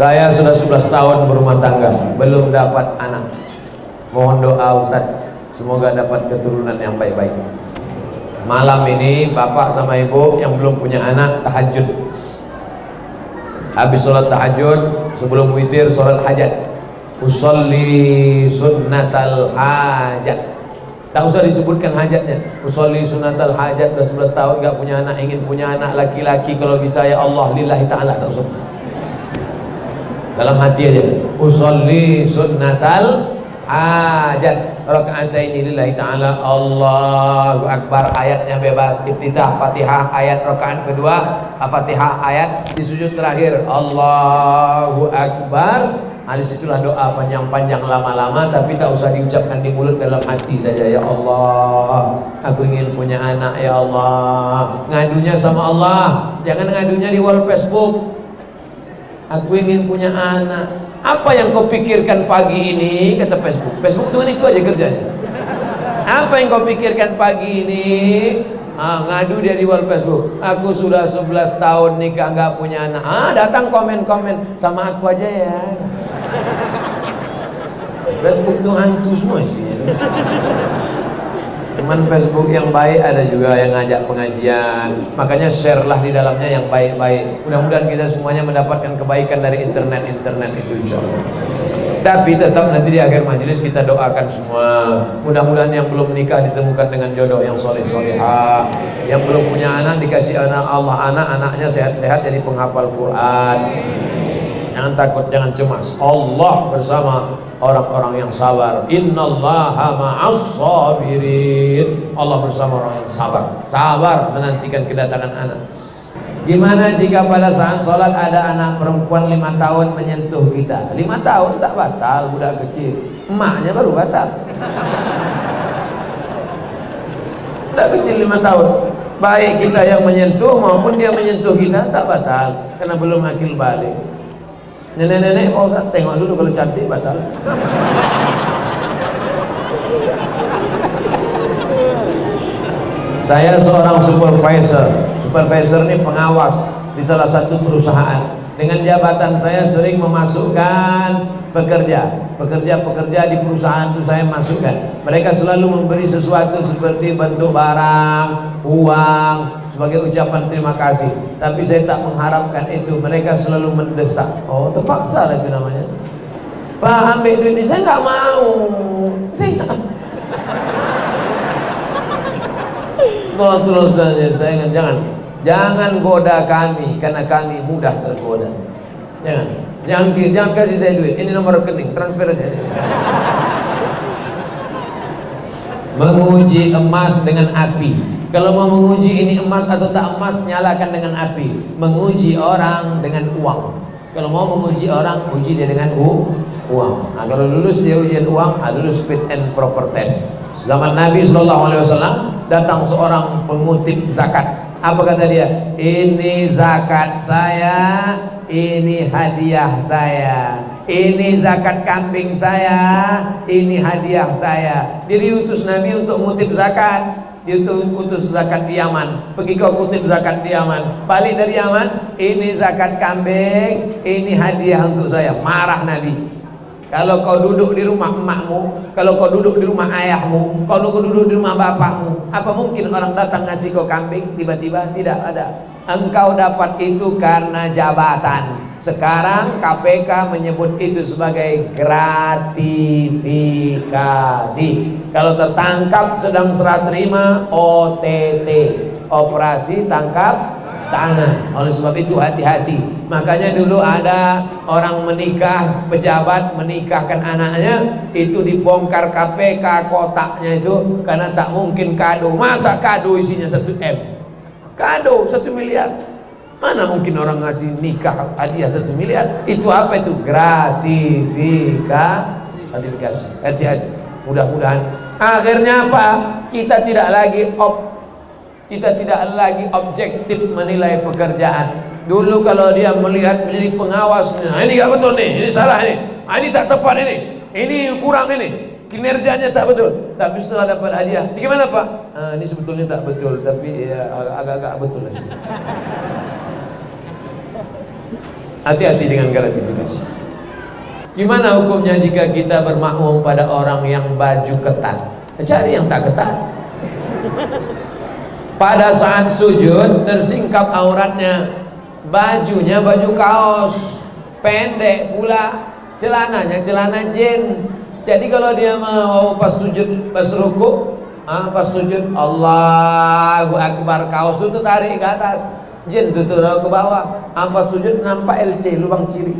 Saya sudah 11 tahun berumah tangga, belum dapat anak. Mohon doa Ustaz, semoga dapat keturunan yang baik-baik. Malam ini bapak sama ibu yang belum punya anak tahajud. Habis sholat tahajud, sebelum witir sholat hajat. Usolli sunnatal hajat. Tak usah disebutkan hajatnya. Usolli sunnatal hajat. Dah 11 tahun gak punya anak, ingin punya anak laki-laki. Kalau bisa ya Allah lillahi ta'ala. Tak usah, dalam hati aja. Usolli sunnatal hajat, raka'ataini lillahi ta'ala. Allahu akbar. Ayatnya bebas. Iftitah Fatihah ayat rakaat kedua, Fatihah ayat di sujud terakhir Allahu akbar. Disitulah doa panjang-panjang lama-lama, tapi tak usah diucapkan di mulut, dalam hati saja. Ya Allah, aku ingin punya anak ya Allah. Ngadunya sama Allah, jangan ngadunya di wall Facebook. Aku ingin punya anak. Apa yang kau pikirkan pagi ini? Kata Facebook. Facebook tuh itu aja kerjanya. Apa yang kau pikirkan pagi ini? Ngadu dia di wall Facebook. Aku sudah 11 tahun nikah nggak punya anak. Datang komen-komen sama aku aja ya. Facebook tuh hantu semua isinya. Cuman Facebook yang baik ada juga yang ngajak pengajian. Makanya share lah di dalamnya yang baik-baik. Mudah-mudahan kita semuanya mendapatkan kebaikan dari internet itu insyaallah. Tapi tetap nanti di akhir majelis kita doakan semua. Mudah-mudahan yang belum menikah ditemukan dengan jodoh yang soleh-solehah. Yang belum punya anak dikasih anak Allah, anaknya sehat-sehat jadi penghafal Quran. Jangan takut, jangan cemas. Allah bersama orang-orang yang sabar. Innallaha ma'as sabirin. Allah bersama orang yang sabar. Sabar menantikan kedatangan anak. Gimana jika pada saat sholat ada anak perempuan 5 tahun menyentuh kita? 5 tahun tak batal, budak kecil. Emaknya baru batal. Budak kecil 5 tahun. Baik kita yang menyentuh maupun dia menyentuh kita tak batal, karena belum akil balik. Nenek-nenek, Pak Ustaz, tengok dulu, kalau cantik batal. Saya seorang supervisor. Supervisor ini pengawas di salah satu perusahaan. Dengan jabatan saya sering memasukkan pekerja di perusahaan itu saya masukkan. Mereka selalu memberi sesuatu seperti bentuk barang, uang, sebagai ucapan terima kasih. Tapi saya tak mengharapkan itu. Mereka selalu mendesak. Oh, terpaksa lah itu namanya. Pak, ambil duit ini. Saya nggak mau. Terus saya jangan goda kami, karena kami mudah tergoda. Jangan kasih saya duit. Ini nomor rekening, transfer aja. Menguji emas dengan api. Kalau mau menguji ini emas atau tak emas, nyalakan dengan api. Menguji orang dengan uang. Kalau mau menguji orang, uji dia dengan uang. Kalau lulus dia ujian uang, lulus fit and proper test. Zaman Nabi SAW datang seorang pengutip zakat. Apa kata dia? Ini zakat saya, ini hadiah saya. Ini zakat kambing saya, ini hadiah saya. Dia diutus Nabi untuk mengutip zakat. Dia utus zakat di Yaman. Pergi kau kutip zakat di Yaman. Balik dari Yaman, ini zakat kambing, ini hadiah untuk saya. Marah Nabi. Kalau kau duduk di rumah emakmu, kalau kau duduk di rumah ayahmu, kalau kau duduk di rumah bapakmu, apa mungkin orang datang ngasih kau kambing tiba-tiba? Tidak ada. Engkau dapat itu karena jabatan. Sekarang KPK menyebut itu sebagai gratifikasi. Kalau tertangkap sedang serah terima, OTT, operasi tangkap tangan. Oleh sebab itu hati-hati. Makanya dulu ada orang menikah, pejabat menikahkan anaknya, itu dibongkar KPK kotaknya itu, karena tak mungkin kado. Masa kado isinya 1 M? Kado 1 miliar. Mana mungkin orang ngasih nikah hadiah 1 miliar? Itu apa itu? Gratifikasi. Hati-hati. Mudah-mudahan akhirnya apa? Kita tidak lagi objektif menilai pekerjaan. Dulu kalau dia melihat menjadi pengawas, ini gak betul nih, ini salah nih, ini tak tepat ini kurang ini, kinerjanya tak betul. Tapi setelah dapat hadiah, gimana Pak? Ini sebetulnya tak betul, tapi ya agak-agak betul. Hati-hati dengan gratifikasi. Gimana hukumnya jika kita bermakmum pada orang yang baju ketat? Cari yang tak ketat. Pada saat sujud tersingkap auratnya, bajunya baju kaos, pendek pula, celananya celana jeans. Jadi kalau dia mau pas sujud, pas rukuk, pas sujud Allahu Akbar, kaos itu tarik ke atas, jeans itu taruh ke bawah. Pas sujud nampak LC, lubang ciri.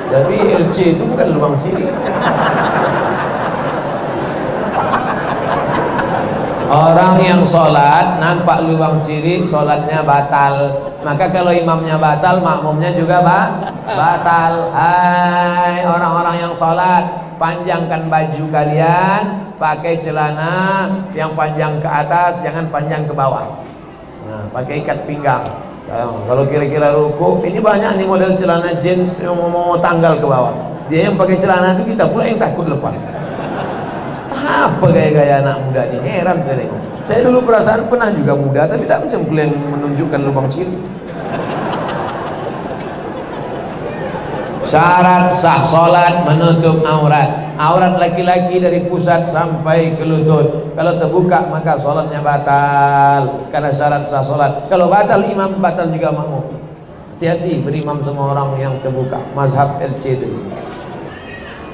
Tapi LC itu bukan lubang ciri. Orang yang sholat nampak lubang ciri, sholatnya batal. Maka kalau imamnya batal, makmumnya juga batal. Hai orang-orang yang sholat, panjangkan baju kalian, pakai celana yang panjang ke atas, jangan panjang ke bawah. Nah, pakai ikat pinggang. Kalau kira-kira ruku, ini banyak nih model celana jeans yang mau tanggal ke bawah. Dia yang pakai celana itu, kita pula yang takut lepas. Apa gaya-gaya anak muda ini? Heran saya. Saya dulu perasaan pernah juga muda, tapi tak macam kalian menunjukkan lubang ciri. Syarat sah solat menutup aurat. Aurat laki-laki dari pusat sampai ke lutut. Kalau terbuka maka solatnya batal, karena syarat sah solat. Kalau batal imam, batal juga makmum. Hati-hati berimam sama orang yang terbuka. Mazhab LC itu.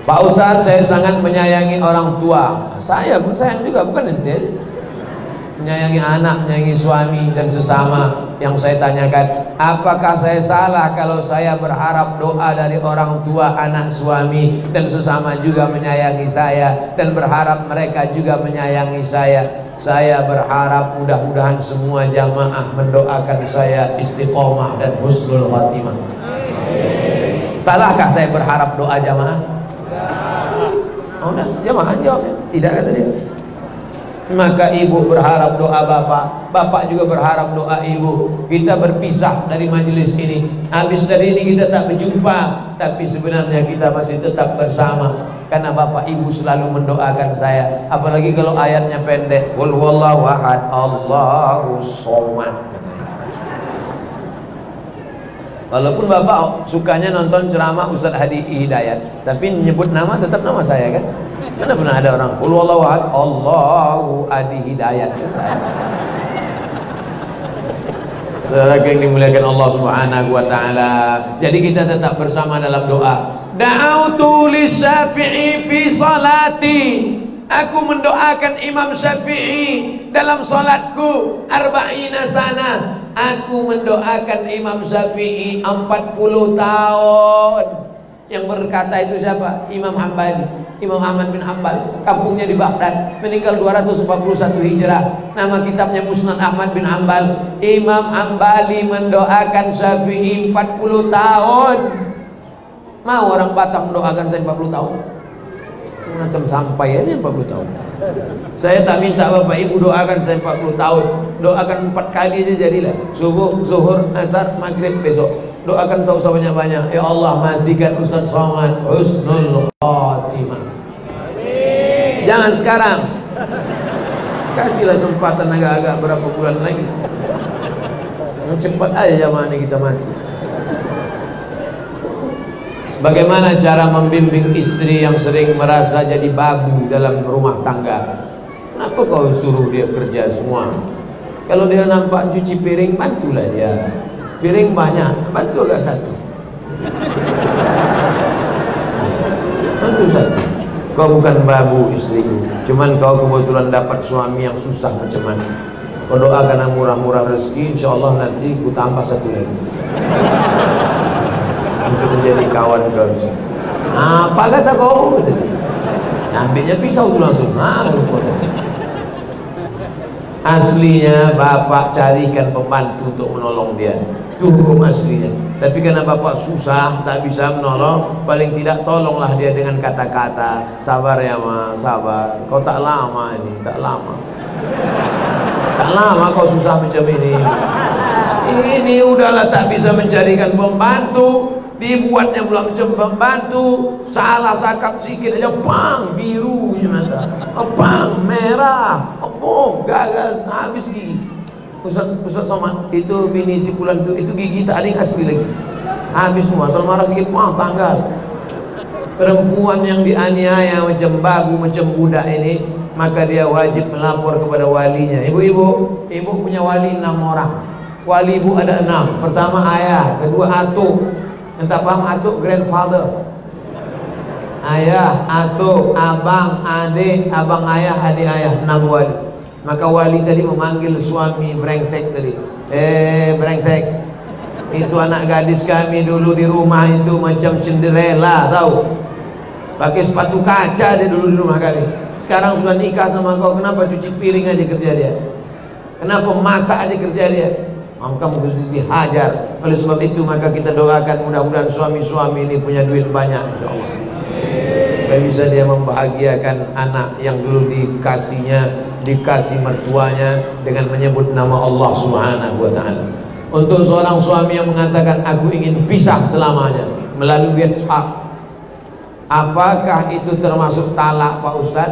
Pak Ustaz, saya sangat menyayangi orang tua. Saya pun sayang juga, bukan ente. Menyayangi anak, menyayangi suami dan sesama. Yang saya tanyakan, apakah saya salah kalau saya berharap doa dari orang tua, anak, suami dan sesama juga menyayangi saya, dan berharap mereka juga menyayangi saya? Saya berharap mudah-mudahan semua jamaah mendoakan saya istiqomah dan husnul khatimah. Salahkah saya berharap doa jamaah? Oh, nah, jamaah jawabnya tidak, kata dia. Maka ibu berharap doa bapak, bapak juga berharap doa ibu. Kita berpisah dari majelis ini. Habis dari ini kita tak berjumpa, tapi sebenarnya kita masih tetap bersama, karena bapak ibu selalu mendoakan saya. Apalagi kalau ayatnya pendek, qul huwallahu ahad, Allahus somad. Walaupun bapak sukanya nonton ceramah Ustaz Hadi Hidayat, tapi nyebut nama tetap nama saya kan. Mana pernah ada orang qul huwallahu ahad, Allahu Hadi Hidayat. Saudara yang dimuliakan Allah Subhanahu wa taala. Jadi kita tetap bersama dalam doa. Da'autu lisyafi'i fi salati. Aku mendoakan Imam Syafi'i dalam salatku arba'ina sana. Aku mendoakan Imam Syafi'i 40 tahun. Yang berkata itu siapa? Imam Hambali, Imam Ahmad bin Hanbal. Kampungnya di Baghdad, meninggal 241 Hijrah. Nama kitabnya Musnad Ahmad bin Hanbal. Imam Hambali mendoakan Syafi'i 40 tahun. Mau orang Batak mendoakan saya 40 tahun? Macam sampai aja 40 tahun. Saya tak minta bapak ibu doakan saya 40 tahun. Doakan 4 kali aja jadilah. Subuh, zuhur, asar, maghrib, besok. Doakan tak usah banyak-banyak. Ya Allah, matikan Ustaz Somad husnul khatimah. Amin. Jangan sekarang. Kasihlah sempatan agak-agak berapa bulan lagi. Cepat aja zaman ini kita mati. Bagaimana cara membimbing istri yang sering merasa jadi babu dalam rumah tangga? Kenapa kau suruh dia kerja semua? Kalau dia nampak cuci piring, bantulah dia. Piring banyak, bantu agak satu. Bantu satu. Kau bukan babu istrimu, cuman kau kebetulan dapat suami yang susah macam mana. Kau doakan murah-murah rezeki, insya Allah nanti ku tambah satu lagi untuk menjadi kawan kau. Apa kata kau? Ambilnya pisau tu langsung. Aslinya bapak carikan pembantu untuk menolong dia. Itu hukum aslinya. Tapi karena bapak susah, tak bisa menolong, paling tidak tolonglah dia dengan kata-kata. Sabar ya ma, sabar. Kau tak lama ini, tak lama. Tak lama kau susah macam ini. Ini udahlah tak bisa mencarikan pembantu. Dibuatnya pula macam pembantu, salah sakap sikit aja, bang, birunya mata, bang, merah, gagal, habis gigi. Ustaz Somad, itu bini si pulang itu gigi tak ada yang asli lagi. Habis semua, asal marah sedikit, maaf tanggal. Perempuan yang dianiaya macam babu, macam budak ini, maka dia wajib melapor kepada walinya. Ibu punya wali 6 orang. Wali ibu ada 6. Pertama ayah, kedua atuk. Yang tak paham atuk, grandfather. Ayah, atuk, abang, adik, abang ayah, adik ayah, 6 wali. Maka wali tadi memanggil suami brengsek tadi. Brengsek, itu anak gadis kami dulu di rumah itu macam Cinderella, tahu? Pakai sepatu kaca dia dulu di rumah kami. Sekarang sudah nikah sama kau, kenapa cuci piring aja kerja dia? Kenapa masak aja kerja dia? Maka mungkin dihajar. Oleh sebab itu maka kita doakan mudah-mudahan suami-suami ini punya duit banyak, insyaallah. Supaya bisa dia membahagiakan anak yang dulu dikasih mertuanya dengan menyebut nama Allah Subhanahu wa taala. Untuk seorang suami yang mengatakan aku ingin pisah selamanya melalui WhatsApp, apakah itu termasuk talak, Pak Ustaz?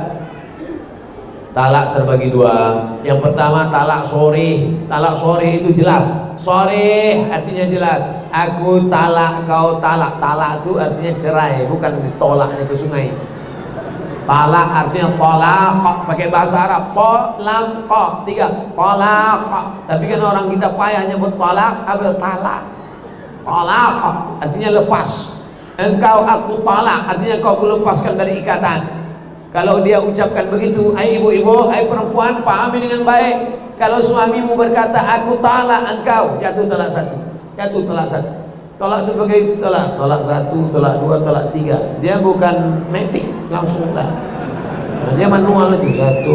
Talak terbagi 2. Yang pertama talak sori. Talak sori itu jelas. Sori artinya jelas. Aku talak, kau talak. Talak itu artinya cerai, bukan ditolaknya ke sungai. Talak artinya tolak, pakai bahasa Arab. Lam, 3. Tolak. Tapi kan orang kita payah nyebut tolak, apa talak? Tolak artinya lepas. Engkau aku talak artinya kau aku lepaskan dari ikatan. Kalau dia ucapkan begitu, hai ibu-ibu, hai perempuan, pahami dengan baik. Kalau suamimu berkata aku talak engkau, jatuh talak 1. Jatuh talak 1. Tolak itu bagi tolak 1, tolak 2, tolak 3. Dia bukan metik langsung lah. Dia manual lagi 1,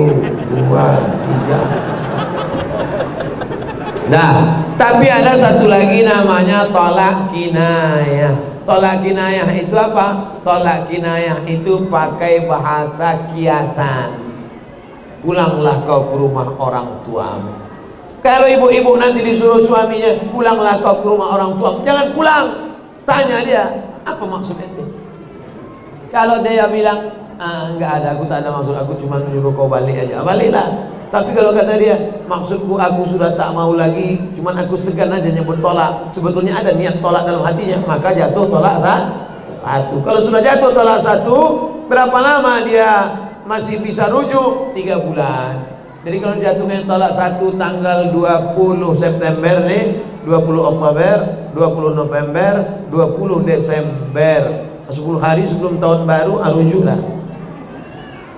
2, 3. Nah, tapi ada satu lagi namanya tolak kinayah. Tolak kinayah itu apa? Tolak kinayah itu pakai bahasa kiasan. Pulanglah kau ke rumah orang tuamu. Kalau ibu-ibu nanti disuruh suaminya, pulanglah kau ke rumah orang tuamu, jangan pulang. Tanya dia, apa maksudnya itu? Kalau dia bilang, enggak ada, aku tak ada maksud, aku cuma menyuruh kau balik aja, baliklah. Tapi kalau kata dia, maksudku aku sudah tak mau lagi, cuman aku segan aja nyebut tolak, sebetulnya ada niat tolak dalam hatinya, maka jatuh tolak 1. Kalau sudah jatuh tolak 1, berapa lama dia masih bisa rujuk? 3 bulan. Jadi kalau jatuhnya tolak 1 tanggal 20 September nih, 20 Oktober, 20 November, 20 Desember, 10 hari sebelum tahun baru, rujuklah.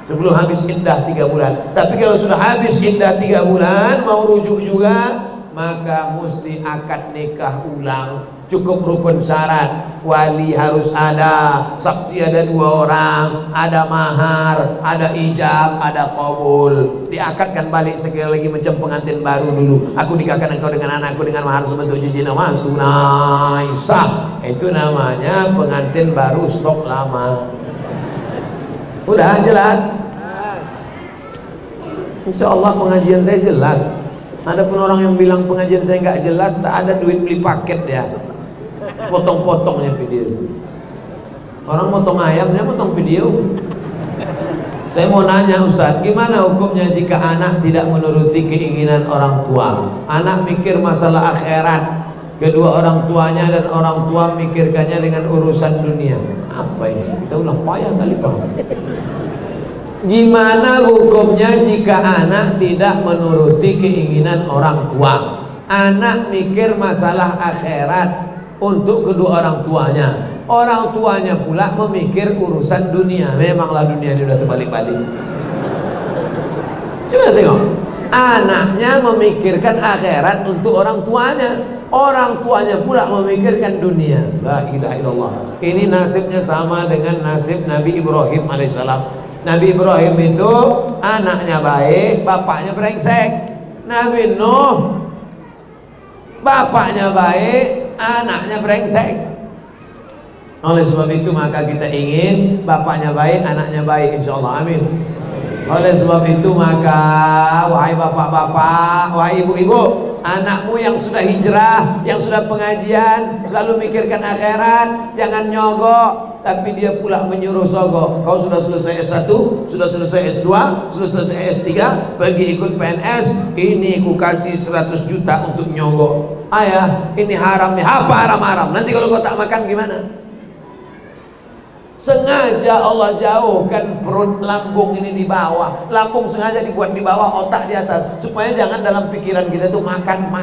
Sebelum habis iddah 3 bulan. Tapi kalau sudah habis iddah 3 bulan, mau rujuk juga, maka mesti akad nikah ulang. Cukup rukun syarat, wali harus ada, saksi ada 2 orang, ada mahar, ada ijab, ada qabul. Diakadkan balik sekali lagi macam pengantin baru dulu. Aku nikahkan engkau dengan anakku dengan mahar sebentuk cincin emas tunai sah. Itu namanya pengantin baru stok lama. Udah jelas? Insya Allah pengajian saya jelas. Ada pun orang yang bilang pengajian saya nggak jelas, tak ada duit beli paket ya. Potong-potongnya video. Orang motong ayamnya potong video. Saya mau nanya Ustaz, gimana hukumnya jika anak tidak menuruti keinginan orang tua? Anak mikir masalah akhirat, kedua orang tuanya dan orang tua mikirkannya dengan urusan dunia. Apa ini? Kita ulang payah kali Pak. Gimana hukumnya jika anak tidak menuruti keinginan orang tua? Anak mikir masalah akhirat untuk kedua orang tuanya. Orang tuanya pula memikir urusan dunia. Memanglah dunia ini udah terbalik-balik. Coba tengok. Anaknya memikirkan akhirat untuk orang tuanya. Orang tuanya pula memikirkan dunia. La ilaha illallah. Ini nasibnya sama dengan nasib Nabi Ibrahim alaihissalam. Nabi Ibrahim itu anaknya baik, bapaknya brengsek. Nabi Nuh bapaknya baik, anaknya brengsek. Oleh sebab itu maka kita ingin bapaknya baik, anaknya baik, insyaallah, amin. Oleh sebab itu maka wahai bapak-bapak, wahai ibu-ibu, anakmu yang sudah hijrah, yang sudah pengajian, selalu mikirkan akhirat, jangan nyogok. tapi dia pula menyuruh sogok. Kau sudah selesai S1, sudah selesai S2, sudah selesai S3, pergi ikut PNS. Ini ku kasih 100 juta untuk nyogok. Ayah, ini haram nih. Apa haram-haram? Nanti kalau kau tak makan gimana? Sengaja Allah jauhkan perut lambung ini di bawah. Lambung sengaja dibuat di bawah, otak di atas, supaya jangan dalam pikiran kita itu makan.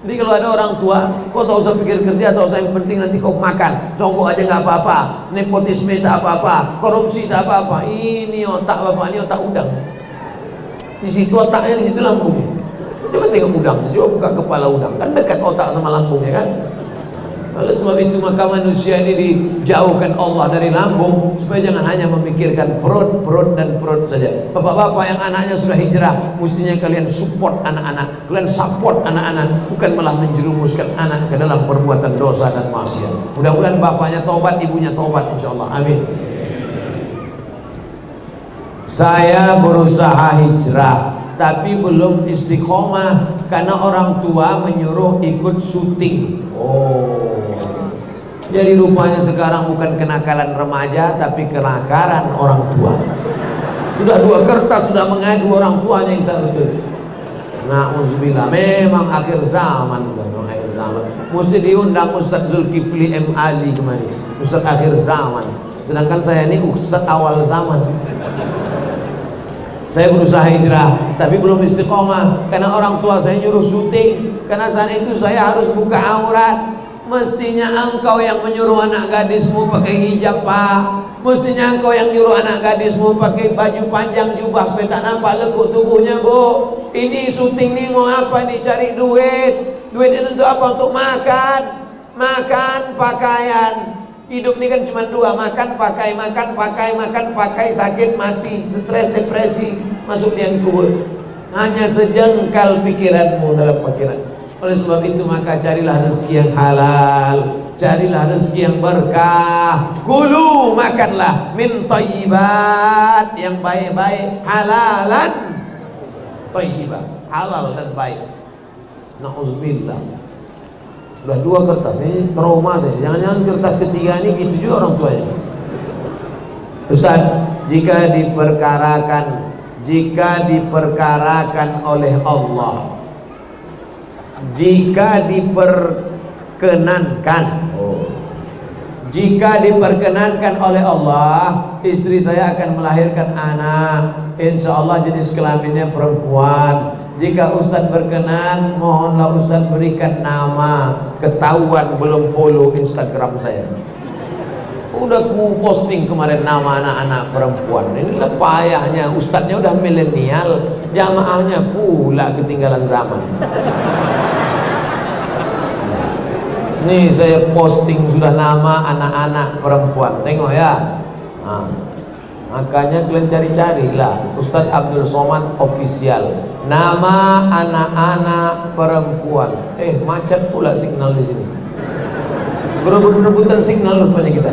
Jadi kalau ada orang tua, kau tak usah pikir kerja, tak usah, yang penting nanti kau makan. Jongkok aja nggak apa-apa, nepotisme tak apa-apa, korupsi tak apa-apa. Ini otak bapak, ini otak udang. Di situ otaknya, di situ lambungnya. Coba tengok udang, coba buka kepala udang, kan dekat otak sama lambungnya kan. Oleh sebab itu maka manusia ini dijauhkan Allah dari lambung, supaya jangan hanya memikirkan perut saja. Bapak-bapak yang anaknya sudah hijrah, mestinya kalian support anak-anak, kalian support anak-anak, bukan malah menjerumuskan anak ke dalam perbuatan dosa dan maksiat. Mudah-mudahan bapaknya taubat, ibunya taubat, insyaallah. Amin. Saya berusaha hijrah, tapi belum istiqomah karena orang tua menyuruh ikut syuting. Jadi rupanya sekarang bukan kenakalan remaja, tapi kenakalan orang tua. Sudah 2 kertas sudah mengadu orang tuanya yang tak betul. Na'udzubillah, memang akhir zaman. Mesti diundang Ustaz Zulkifli M. Ali kemarin, Ustaz akhir zaman. Sedangkan saya ini Ustaz awal zaman. Saya berusaha hijrah, tapi belum istiqomah karena orang tua saya nyuruh syuting. Karena saat itu saya harus buka aurat. Mestinya engkau yang menyuruh anak gadismu pakai hijab, Pak. Mestinya engkau yang nyuruh anak gadismu pakai baju panjang, jubah, supaya tak nampak lekuk tubuhnya, Bu. Ini syuting nih mau apa nih? Cari duit. Duit itu untuk apa? Untuk makan. Makan, pakaian. Hidup ini kan cuma 2, makan, pakai, sakit, mati, stres, depresi, masuk liang kubur. Hanya sejengkal pikiranmu dalam pikiran. Oleh sebab itu maka carilah rezeki yang halal, carilah rezeki yang berkah. Kulu, makanlah min thayyibat, yang baik-baik, halalan thayyibat, halal dan baik. Na'udzubillah. Sudah 2 kertas, ini trauma saya. Jangan-jangan kertas ketiga ini gitu juga orang tuanya. Ustaz, jika diperkarakan oleh Allah, jika diperkenankan oleh Allah, istri saya akan melahirkan anak, insya Allah jenis kelaminnya perempuan. Jika Ustaz berkenan, mohonlah Ustaz berikan nama. Ketahuan belum follow Instagram saya. Udah ku posting kemarin nama anak-anak perempuan. Inilah payahnya, Ustaznya udah milenial, jamaahnya pula ketinggalan zaman. Nih saya posting sudah nama anak-anak perempuan. Tengok ya. Makanya kalian cari-carilah Ustadz Abdul Somad Official. Nama anak-anak perempuan. Macet pula signal di sini. Berebut-rebutan signal rupanya kita.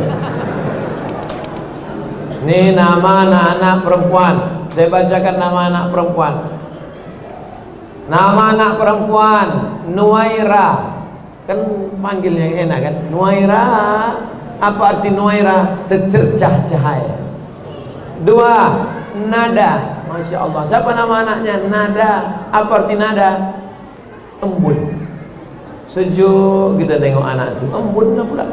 Nih nama anak-anak perempuan. Saya bacakan nama anak perempuan. Nama anak perempuan Nuaira. Kan panggilnya enak kan? Nuaira. Apa arti Nuaira? Secercah cahaya. 2. Nada. Masya Allah. Siapa nama anaknya? Nada. Apa arti nada? Embun. Sejuk kita tengok anak itu. Embun pula.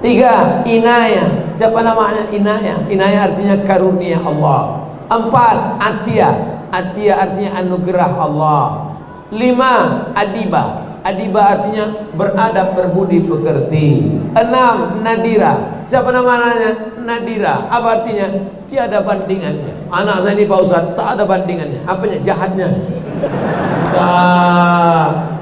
3. Inaya. Siapa namanya? Inaya. Inaya artinya karunia Allah. 4. Atia. Atia artinya anugerah Allah. 5. Adiba. Adiba artinya beradab, berbudi pekerti. 6. Nadira. Siapa namanya? Nadira. Apa artinya? Tiada bandingannya. Anak saya ini Pak Ustaz, tak ada bandingannya. Apanya? Jahatnya.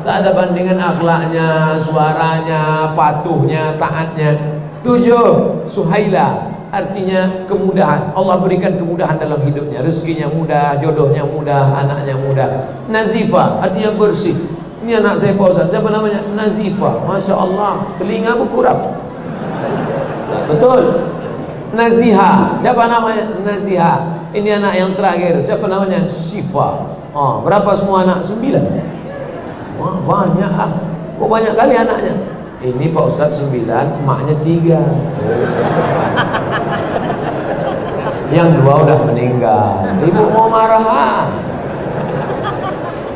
Tak ada bandingan akhlaknya, suaranya, patuhnya, taatnya. 7. Suhaila. Artinya kemudahan. Allah berikan kemudahan dalam hidupnya. Rezekinya mudah, jodohnya mudah, anaknya mudah. Nazifa. Artinya bersih. Ini anak saya Pak Ustaz. Siapa namanya? Nazifa. Masya Allah. Telinga berkurap. Betul. Naziha. Siapa namanya? Naziha. Ini anak yang terakhir. Siapa namanya? Syifa. Berapa semua anak? 9. Wah, banyak. Kok banyak kali anaknya? Ini Pak Ustadz 9, emaknya 3. Yang 2 udah meninggal. Ibu mau marah.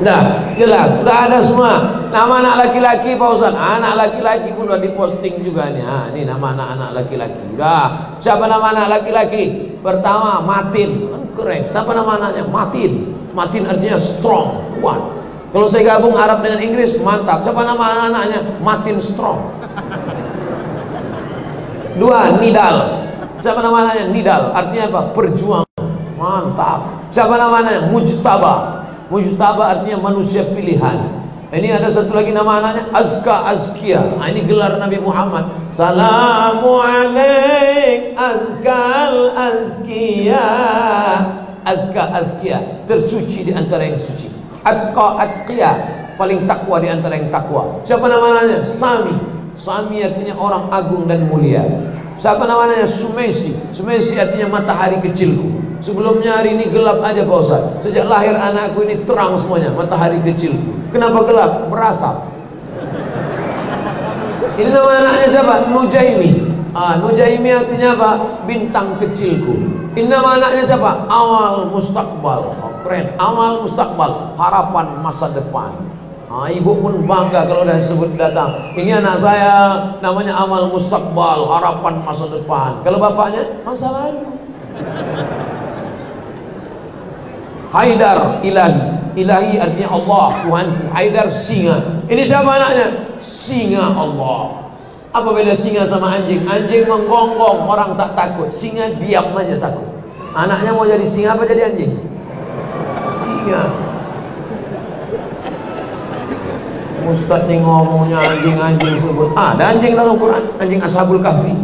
Nah, jelas, udah ada semua. Nama anak laki-laki Pak Ustadz. Anak laki-laki pun udah diposting juga nih. Ini nama anak laki-laki. Udah. Siapa nama anak laki-laki? Pertama, Martin. Keren. Siapa nama anaknya? Martin. Martin artinya strong, kuat. Kalau saya gabung Arab dengan Inggris, mantap. Siapa nama anaknya? Martin Strong. 2, Nidal. Siapa nama anaknya? Nidal. Artinya apa? Perjuangan. Mantap. Siapa nama anaknya? Mujtaba. Mujtaba artinya manusia pilihan. Ini ada satu lagi nama anaknya, Azka Azkia. Nah, ini gelar Nabi Muhammad. Salamu alaik Azkal Azkia. Azka Azkia, tersuci di antara yang suci. Azka Azkia, paling takwa di antara yang takwa. Siapa namanya? Sami. Sami artinya orang agung dan mulia. Siapa namanya? Sumesi. Sumesi artinya matahari kecilku. Sebelumnya hari ini gelap aja Pak Ustaz. Sejak lahir anakku ini terang semuanya, matahari kecilku. Kenapa gelap? Merasap. Ini nama anaknya siapa? Nujaimi. Nujaimi artinya apa? Bintang kecilku. Ini nama anaknya siapa? Awal Mustaqbal. Keren. Amal Mustaqbal, harapan masa depan. Ibu pun bangga kalau udah disebut datang. Ini anak saya namanya Amal Mustaqbal, harapan masa depan. Kalau bapaknya masa lalu. Haidar Ilahi. Ilahi artinya Allah, Tuhanku. Haidar singa. Ini siapa anaknya? Singa Allah. Apa beda singa sama anjing? Anjing menggonggong, orang tak takut. Singa diam aja takut. Anaknya mau jadi singa apa jadi anjing? Singa. Ustaz yang ngomongnya anjing-anjing sebut. Ada anjing dalam Quran, anjing Ashabul Kahfi.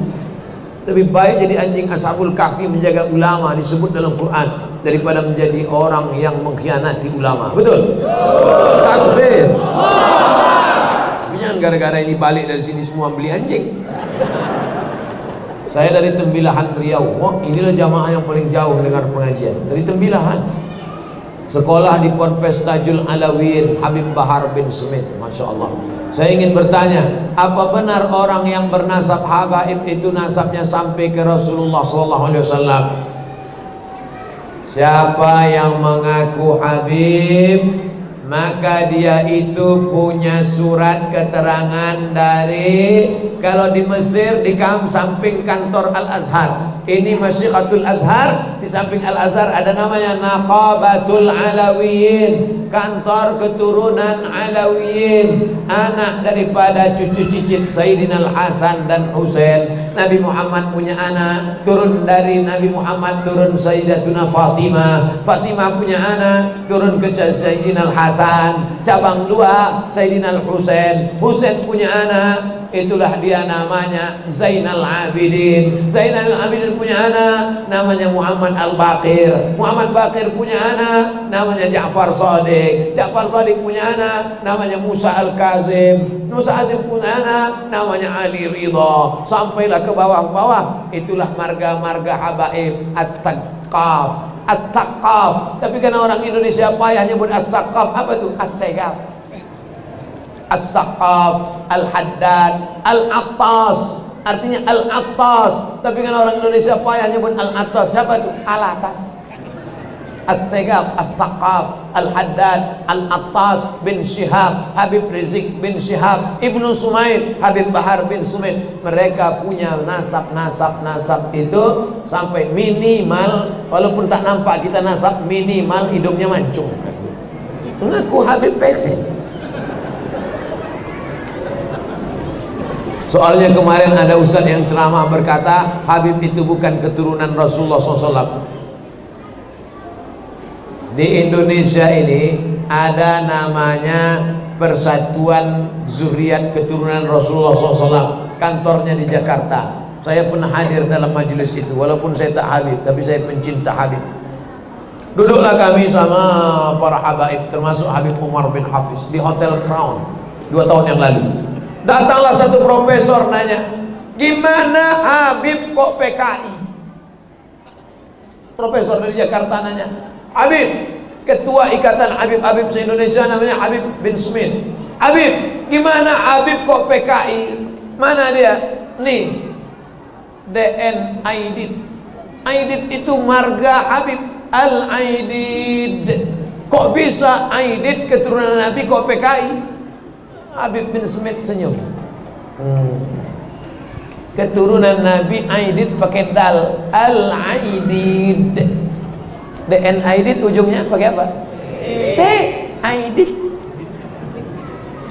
Lebih baik jadi anjing Ashabul Kahfi menjaga ulama disebut dalam Quran daripada menjadi orang yang mengkhianati ulama. Betul? Takbir. Jangan gara-gara ini balik dari sini semua beli anjing. Saya dari Tembilahan Riau. Wah, inilah jamaah yang paling jauh dengar pengajian. Dari Tembilahan. Sekolah di Ponpes Tajul Alawiyyin Habib Bahar bin Smith. Masya Allah. Saya ingin bertanya, apa benar orang yang bernasab Habaib itu nasabnya sampai ke Rasulullah SAW? Siapa yang mengaku Habib, maka dia itu punya surat keterangan dari, kalau di Mesir di samping kantor Al-Azhar. Ini Masyiqatul Azhar, di samping Al-Azhar ada namanya Naqabatul Alawiyyin, kantor keturunan Alawiyyin, anak daripada cucu cicit Sayyidina Al-Hasan dan Husain. Nabi Muhammad punya anak, turun dari Nabi Muhammad turun Sayyidatuna Fatimah. Fatimah punya anak, turun ke Sayyidina Al-Hasan. Cabang 2 Sayyidina Al-Husain. Husain punya anak, itulah dia namanya Zainal Abidin. Zainal Abidin punya anak namanya Muhammad Al-Baqir. Muhammad Baqir punya anak namanya Ja'far Shadiq. Ja'far Shadiq punya anak namanya Musa Al-Kazim. Musa Azim punya anak namanya Ali Ridha. Sampailah ke bawah-bawah, itulah marga-marga habaib As-Saqqaf. As-Saqqaf. Tapi karena orang Indonesia payah nyebut As-Saqqaf, apa itu? As-Segaf. As-Saqqaf, Al-Haddad, Al-Attas. Artinya Al-Attas. Tapi kan orang Indonesia payah nyebut Al-Attas. Siapa itu? Al-Atas. As-Segaf, As-Saqqaf, Al-Haddad, Al-Attas bin Syihab, Habib Rizik bin Syihab, Ibnu Sumaid, Habib Bahar bin Sumaid. Mereka punya nasab itu sampai minimal, walaupun tak nampak kita nasab, minimal hidungnya mancung. Mengaku Habib Pesen. Soalnya kemarin ada ustaz yang ceramah berkata Habib itu bukan keturunan Rasulullah SAW. Di Indonesia ini ada namanya Persatuan Zuriat Keturunan Rasulullah SAW. Kantornya di Jakarta. Saya pernah hadir dalam majelis itu. Walaupun saya tak Habib, tapi saya pencinta Habib. Duduklah kami sama para habaib, termasuk Habib Umar bin Hafiz, di Hotel Crown 2 tahun yang lalu. Datanglah satu profesor nanya, gimana Habib kok PKI? Profesor dari Jakarta nanya, Habib, ketua ikatan Habib se-Indonesia namanya Habib bin Smith. Habib, gimana Habib kok PKI? Mana dia? Nih, DN Aidit. Aidit itu marga Habib Al-Aidid. Kok bisa Aidit keturunan Nabi kok PKI? Habib bin Smith senyum. Keturunan Nabi Aidit pakai dal, Al-Aidid. DN Aidit ujungnya pakai apa? Aidit.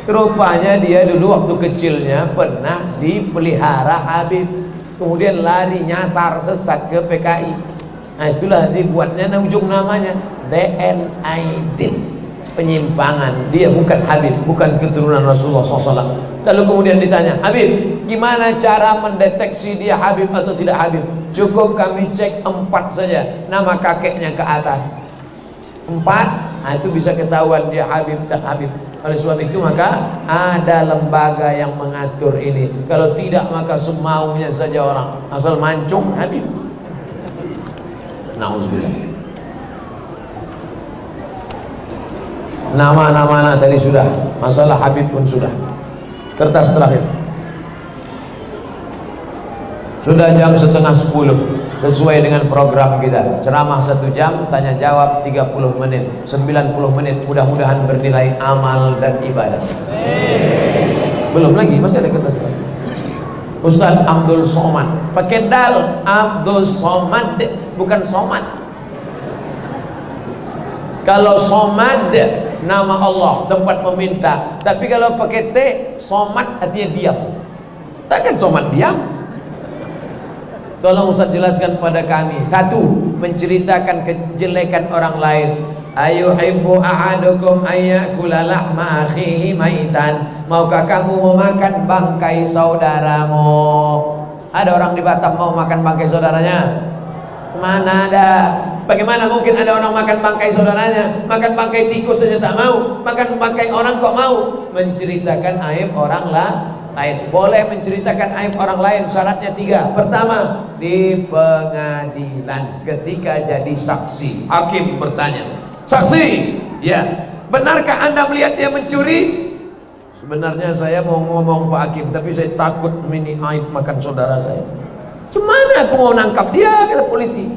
Rupanya dia dulu waktu kecilnya pernah dipelihara Habib, kemudian lari nyasar sesat ke PKI. Nah itulah dibuatnya ujung namanya DN Aidit. Penyimpangan. Dia bukan Habib, bukan keturunan Rasulullah SAW. Lalu kemudian ditanya, Habib, gimana cara mendeteksi dia Habib atau tidak Habib? Cukup kami cek 4 saja, nama kakeknya ke atas. 4, nah itu bisa ketahuan dia Habib tak Habib. Oleh sebab itu maka ada lembaga yang mengatur ini. Kalau tidak maka semaunya saja orang, asal mancung Habib. Nauzubillah. Nama-nama tadi sudah, masalah Habib pun sudah. Kertas terakhir. Sudah jam 9:30, sesuai dengan program kita. Ceramah 1 jam, tanya jawab 30 menit, 90 menit. Mudah-mudahan bernilai amal dan ibadah. Belum lagi, masih ada kertas terakhir. Ustaz Abdul Somad, pakai dal, Abdul Somad, bukan Somad. Kalau Somad nama Allah, tempat meminta. Tapi kalau pakai T, Somad artinya diam. Takkan Somad diam. Tolong Ustaz jelaskan pada kami. 1, menceritakan kejelekan orang lain. Ayuhibbu ahadukum ayyakula lahma akhihi maitan. Maukah kamu memakan bangkai saudaramu? Ada orang di Batam mau makan bangkai saudaranya? Mana ada? Bagaimana mungkin ada orang makan bangkai saudaranya? Makan bangkai tikus saja tak mau, makan bangkai orang kok mau? Menceritakan aib orang lain. Boleh menceritakan aib orang lain, syaratnya 3. Pertama, di pengadilan ketika jadi saksi. Hakim bertanya, saksi, ya, benarkah Anda melihat dia mencuri? Sebenarnya saya mau ngomong Pak Hakim, tapi saya takut mini aib makan saudara saya. Gimana aku mau nangkap dia, kata polisi,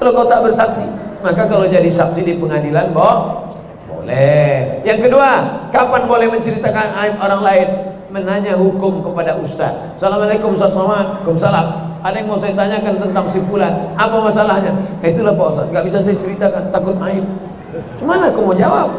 kalau kau tak bersaksi? Maka kalau jadi saksi di pengadilan, boleh. Yang kedua, kapan boleh menceritakan aib orang lain? Menanya hukum kepada ustaz. Assalamualaikum Ustaz Somad. Waalaikumsalam. Ada yang mau saya tanyakan tentang si fulan. Apa masalahnya? Itulah Pak Ustaz, gak bisa saya ceritakan, takut aib. Gimana aku mau jawab?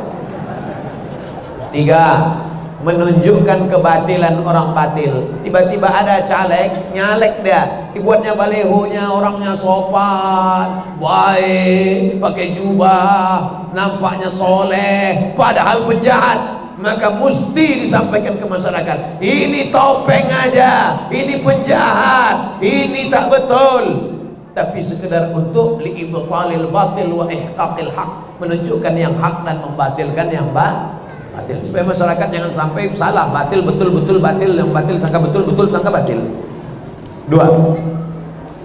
3, menunjukkan kebatilan orang batil. Tiba-tiba ada caleg, nyalek dia, dibuatnya balehonya, orangnya sopan, baik, pakai jubah, nampaknya soleh, padahal penjahat. Maka mesti disampaikan ke masyarakat, ini topeng aja, ini penjahat, ini tak betul. Tapi sekedar untuk li'ibtalil batil wa ihqaqil haq, menunjukkan yang hak dan membatilkan yang batil, supaya masyarakat jangan sampai salah, batil betul batil, yang batil sangka betul sangka batil. 2,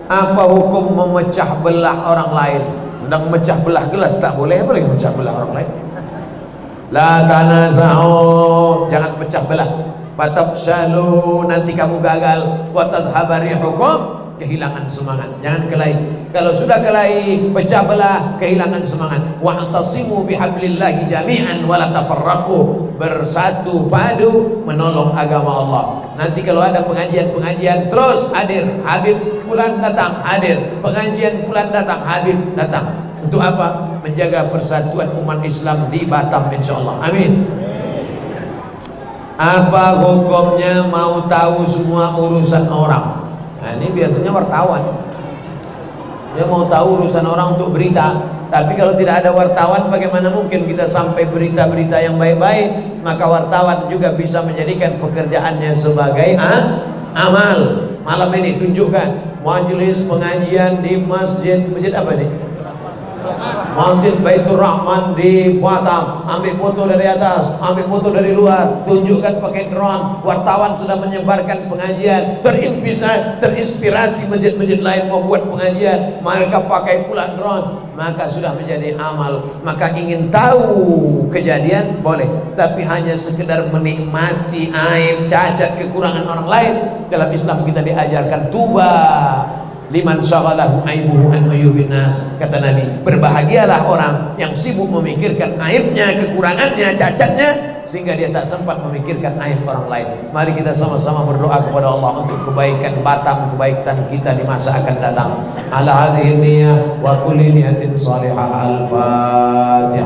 apa hukum memecah belah orang lain? Sedang memecah belah gelas tak boleh, apa lagi memecah belah orang lain? La tanaza'u, jangan pecah belah. Fatabshalu, nanti kamu gagal. Wa tadhhabu rihukum, kehilangan semangat. Jangan kelahi. Kalau sudah kelahi, pecah belah, kehilangan semangat. Wa'tasimu bihablillahi jami'an wa la tafarraqu, bersatu padu menolong agama Allah. Nanti kalau ada pengajian terus hadir, Habib fulan datang, hadir. Pengajian fulan datang, Habib datang. Untuk apa? Menjaga persatuan umat Islam di Batam, insyaallah. Amin. Apa hukumnya mau tahu semua urusan orang? Nah, ini biasanya wartawan. Dia mau tahu urusan orang untuk berita. Tapi kalau tidak ada wartawan, bagaimana mungkin kita sampai berita-berita yang baik-baik? Maka wartawan juga bisa menjadikan pekerjaannya sebagai amal. Malam ini tunjukkan majelis pengajian di masjid apa nih? Masjid Baitur Rahman di Batam, ambil foto dari atas, ambil foto dari luar, tunjukkan pakai drone. Wartawan sedang menyebarkan pengajian, terinspirasi masjid-masjid lain mau buat pengajian, mereka pakai pula drone. Maka sudah menjadi amal. Maka ingin tahu kejadian boleh, tapi hanya sekedar menikmati aib, cacat, kekurangan orang lain. Dalam Islam kita diajarkan tuba liman syaghalahu aibuhu an uyubin nas. Kata Nabi, berbahagialah orang yang sibuk memikirkan aibnya, kekurangannya, cacatnya, sehingga dia tak sempat memikirkan aib orang lain. Mari kita sama-sama berdoa kepada Allah untuk kebaikan Batam, kebaikan kita di masa akan datang. Ala hadhihi niyyah wa kulli niyatin salihah. Al-Fatihah.